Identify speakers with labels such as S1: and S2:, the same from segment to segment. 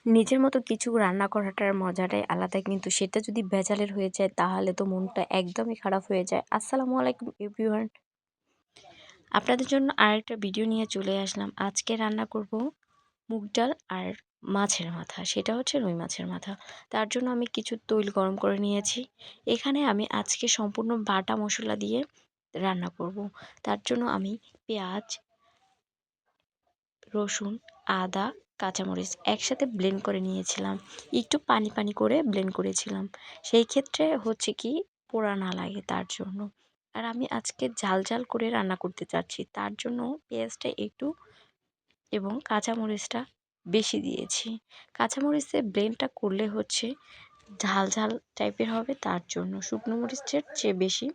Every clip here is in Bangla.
S1: নিজের মতো কিছু রান্না করাটার মজাটাই আলাদা, কিন্তু সেটা যদি ভেজালের হয়ে যায় তাহলে তো মনটা একদমই খারাপ হয়ে যায়। আসসালামু আলাইকুম এভরিওয়ান, আপনাদের জন্য আরেকটা ভিডিও নিয়ে চলে আসলাম। আজকে রান্না করব মুগ ডাল আর মাছের মাথা, সেটা হচ্ছে রুই মাছের মাথা। তার জন্য আমি কিছু তৈল গরম করে নিয়েছি। এখানে আমি আজকে সম্পূর্ণ বাটা মশলা দিয়ে রান্না করব। তার জন্য আমি পেঁয়াজ, রসুন, আদা, কাঁচামরিচ একসাথে ব্লেন্ড করে নিয়েছিলাম। একটু পানি পানি করে ব্লেন্ড করেছিলাম, সেই ক্ষেত্রে হচ্ছে কি পোড়া না লাগে তার জন্য। আর আমি আজকে ঝাল ঝাল করে রান্না করতে চাচ্ছি, তার জন্য পেঁয়াজটা একটু এবং কাঁচামরিচটা বেশি দিয়েছি। কাঁচামরিচের ব্লেন্ডটা করলে হচ্ছে ঝাল ঝাল টাইপের হবে, তার জন্য শুকনো মরিচের চেয়ে বেশি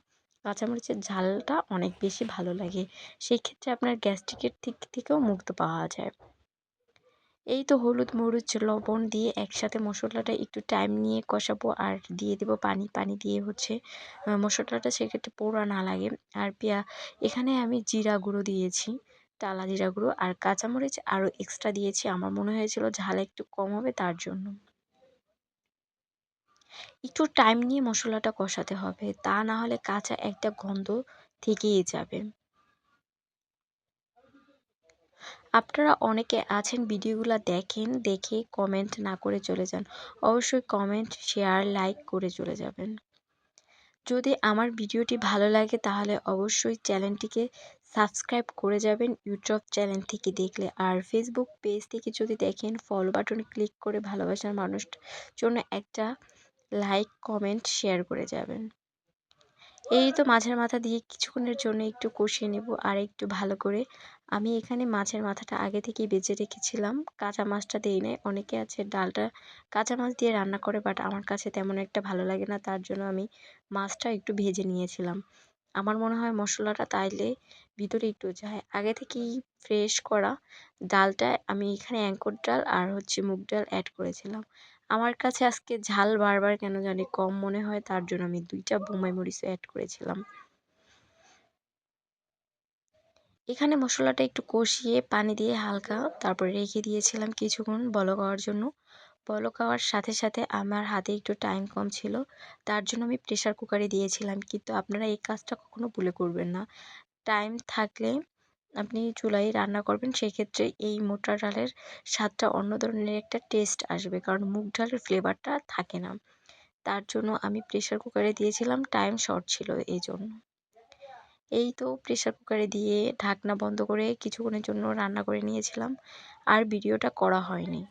S1: কাঁচামরিচের ঝালটা অনেক বেশি ভালো লাগে। সেই ক্ষেত্রে আপনার গ্যাস্ট্রিকের থেকেও মুক্ত পাওয়া যায়। এই তো হলুদ, মরিচ, লবণ দিয়ে একসাথে মশলাটা একটু টাইম নিয়ে কষাবো আর দিয়ে দেবো পানি। পানি দিয়ে হচ্ছে মশলাটা সেক্ষেত্রে পোড়া না লাগে। আর এখানে আমি জিরা গুঁড়ো দিয়েছি, টালা জিরা গুঁড়ো, আর কাঁচামরিচ আরও এক্সট্রা দিয়েছি। আমার মনে হয়েছিল ঝাল একটু কম হবে, তার জন্য। একটু টাইম নিয়ে মশলাটা কষাতে হবে, তা না হলে কাঁচা একটা গন্ধ থেকেই যাবে। আপনারা অনেকে আছেন ভিডিওগুলো দেখেন, দেখে কমেন্ট না করে চলে যান। অবশ্যই কমেন্ট, শেয়ার, লাইক করে চলে যাবেন। যদি আমার ভিডিওটি ভালো লাগে তাহলে অবশ্যই চ্যানেলটিকে সাবস্ক্রাইব করে যাবেন ইউটিউব চ্যানেল থেকে দেখলে। আর ফেসবুক পেজ থেকে যদি দেখেন, ফলো বাটনে ক্লিক করে ভালোবাসার মানুষটার জন্য একটা লাইক, কমেন্ট, শেয়ার করে যাবেন। এই তো মাছের মাথা দিয়ে কিছুক্ষণের জন্য একটু কষিয়ে নেব আর একটু ভালো করে। আমি এখানে মাছের মাথাটা আগে থেকেই বেজে রেখেছিলাম, কাঁচা মাছটা দিই নাই। অনেকে আছে ডালটা কাঁচা মাছ দিয়ে রান্না করে, বাট আমার কাছে তেমন একটা ভালো লাগে না, তার জন্য আমি মাছটা একটু ভেজে নিয়েছিলাম। আমার মনে হয় মশলাটা তাইলে ভিতরে একটু যায়। আগে থেকেই ফ্রেশ করা ডালটা আমি এখানে অ্যাঙ্কর ডাল আর হচ্ছে মুগ ডাল অ্যাড করেছিলাম। আমার কাছে আজকে ঝাল বারবার কেন জানি কম মনে হয়, তার জন্য আমি 2টা বোম্বাই মরিচও অ্যাড করেছিলাম। এখানে মশলাটা একটু কষিয়ে পানি দিয়ে হালকা তারপরে রেখে দিয়েছিলাম কিছুক্ষণ বলক হওয়ার জন্য। বলক হওয়ার সাথে সাথে আমার হাতে একটু টাইম কম ছিল, তার জন্য আমি প্রেসার কুকারে দিয়েছিলাম। কিন্তু আপনারা এই কাজটা কখনো ভুলে করবেন না। টাইম থাকলে আপনি চুলায় রান্না করবেন, সেক্ষেত্রে এই মোটা ডালের স্বাদটা অন্য ধরনের একটা টেস্ট আসবে, কারণ মুগ ডালের ফ্লেভারটা থাকে না। তার জন্য আমি প্রেসার কুকারে দিয়েছিলাম, টাইম শর্ট ছিল এই জন্য। এই তো প্রেসার কুকারে দিয়ে ঢাকনা বন্ধ করে কিছুক্ষণের জন্য রান্না করে নিয়েছিলাম, আর ভিডিওটা করা হয়নি।